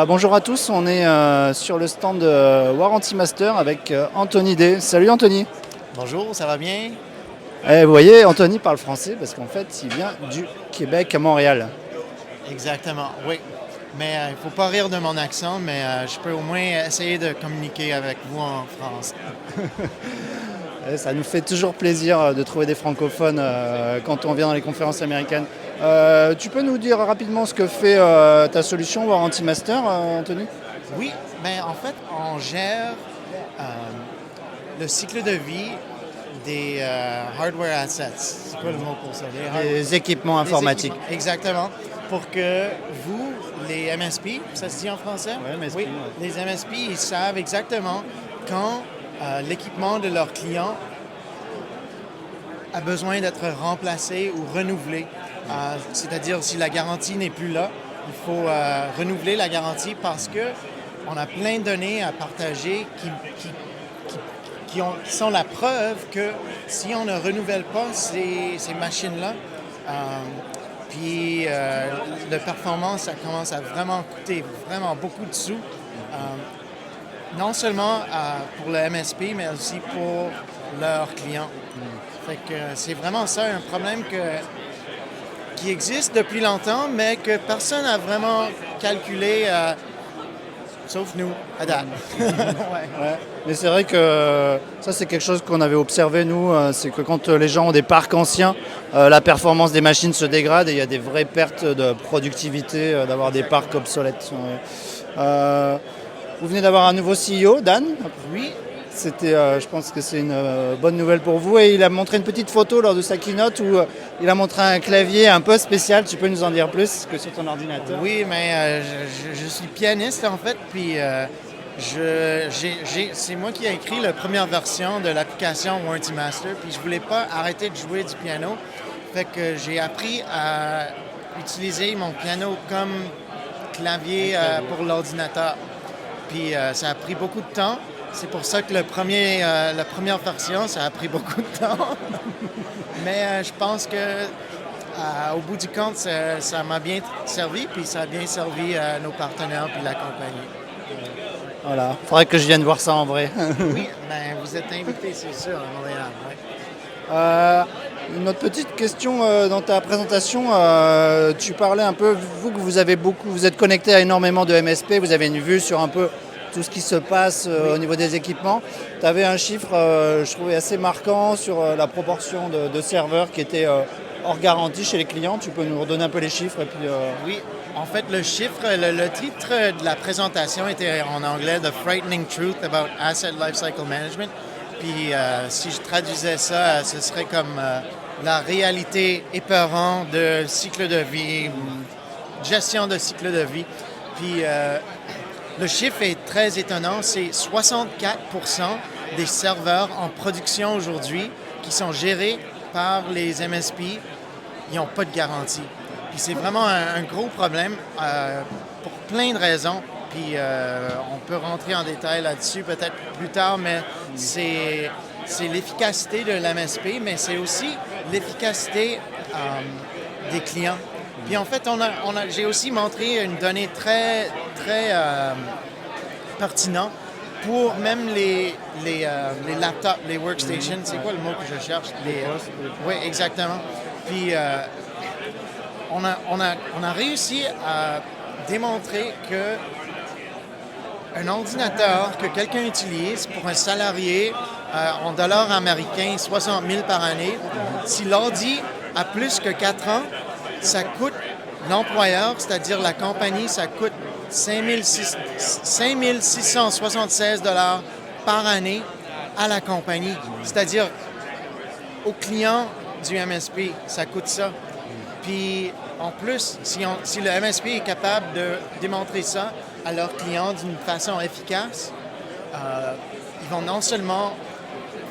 Bonjour à tous, on est sur le stand de Warranty Master avec Anthony D. Salut Anthony. Bonjour, ça va bien? Vous voyez, Anthony parle français parce qu'en fait, il vient du Québec à Montréal. Exactement, oui. Mais il ne faut pas rire de mon accent, mais je peux au moins essayer de communiquer avec vous en France. Ça nous fait toujours plaisir de trouver des francophones quand on vient dans les conférences américaines. Tu peux nous dire rapidement ce que fait ta solution Warranty Master, Anthony? Oui, ben en fait, on gère euh, le cycle de vie des hardware assets. C'est quoi le mot pour ça? Des équipements informatiques. Exactement. Pour que vous, les MSP, ça se dit en français? Ouais, MSP, Oui, ouais. les MSP, ils savent exactement quand l'équipement de leur client a besoin d'être remplacé ou renouvelé. C'est-à-dire, si la garantie n'est plus là, il faut renouveler la garantie parce que on a plein de données à partager qui sont la preuve que si on ne renouvelle pas ces machines-là, puis la performance, ça commence à vraiment coûter vraiment beaucoup de sous. Non seulement pour le MSP, mais aussi pour leurs clients. Fait que c'est vraiment ça, un problème qui existe depuis longtemps, mais que personne n'a vraiment calculé, sauf nous, à date. Ouais. Mais c'est vrai que ça, c'est quelque chose qu'on avait observé, nous, c'est que quand les gens ont des parcs anciens, la performance des machines se dégrade et il y a des vraies pertes de productivité d'avoir des parcs obsolètes. Vous venez d'avoir un nouveau CEO, Dan. Oui, C'était, je pense que c'est une bonne nouvelle pour vous. Et il a montré une petite photo lors de sa keynote où il a montré un clavier un peu spécial. Tu peux nous en dire plus que sur ton ordinateur? oui, mais je suis pianiste en fait, puis c'est moi qui ai écrit la première version de l'application Warranty Master, puis je voulais pas arrêter de jouer du piano. Fait que j'ai appris à utiliser mon piano comme clavier pour l'ordinateur. Puis ça a pris beaucoup de temps. C'est pour ça que la première version, ça a pris beaucoup de temps. Mais je pense que au bout du compte, ça m'a bien servi, puis ça a bien servi à nos partenaires puis la compagnie. Voilà, faudrait que je vienne voir ça en vrai. Oui, ben, vous êtes invité, c'est sûr, à Montréal. Ouais. Une autre petite question dans ta présentation, tu parlais un peu, vous que vous êtes connecté à énormément de MSP, vous avez une vue sur un peu tout ce qui se passe au niveau des équipements. Tu avais un chiffre, je trouvais assez marquant sur la proportion de serveurs qui étaient hors garantie chez les clients. Tu peux nous redonner un peu les chiffres et puis, Oui, en fait, le chiffre, le titre de la présentation était en anglais The Frightening Truth About Asset Lifecycle Management. Puis si je traduisais ça, ce serait comme la réalité épeurante de cycle de vie, gestion de cycle de vie. Puis le chiffre est très étonnant, c'est 64% des serveurs en production aujourd'hui qui sont gérés par les MSP, ils n'ont pas de garantie. Puis c'est vraiment un gros problème pour plein de raisons. Puis on peut rentrer en détail là-dessus peut-être plus tard, mais c'est l'efficacité de l'MSP, mais c'est aussi l'efficacité des clients. Puis en fait, j'ai aussi montré une donnée très, très pertinente pour même les laptops, les workstations. C'est quoi le mot que je cherche? Oui, exactement. Puis on a réussi à démontrer que un ordinateur que quelqu'un utilise pour un salarié en dollars américains, 60 000 par année, si l'ordi a plus que 4 ans, ça coûte l'employeur, c'est-à-dire la compagnie, ça coûte 5 676 $ par année à la compagnie. C'est-à-dire au client du MSP, ça coûte ça. Puis en plus, si le MSP est capable de démontrer ça à leurs clients d'une façon efficace, ils vont non seulement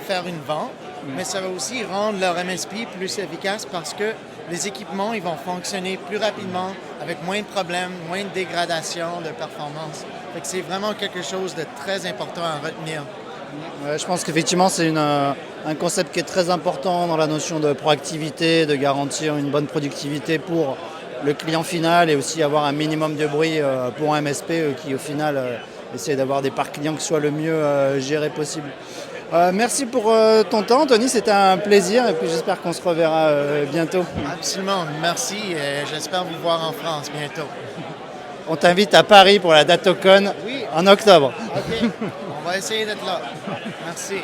faire une vente, mais ça va aussi rendre leur MSP plus efficace parce que les équipements ils vont fonctionner plus rapidement, avec moins de problèmes, moins de dégradation de performance. Fait que c'est vraiment quelque chose de très important à retenir. ouais, je pense qu'effectivement c'est un concept qui est très important dans la notion de proactivité, de garantir une bonne productivité pour le client final et aussi avoir un minimum de bruit pour un MSP qui au final essaie d'avoir des parcs clients qui soient le mieux gérés possible. Merci pour ton temps, Tony, c'était un plaisir et puis j'espère qu'on se reverra bientôt. Absolument, merci et j'espère vous voir en France bientôt. On t'invite à Paris pour la DatoCon en octobre. OK, on va essayer d'être là. Merci.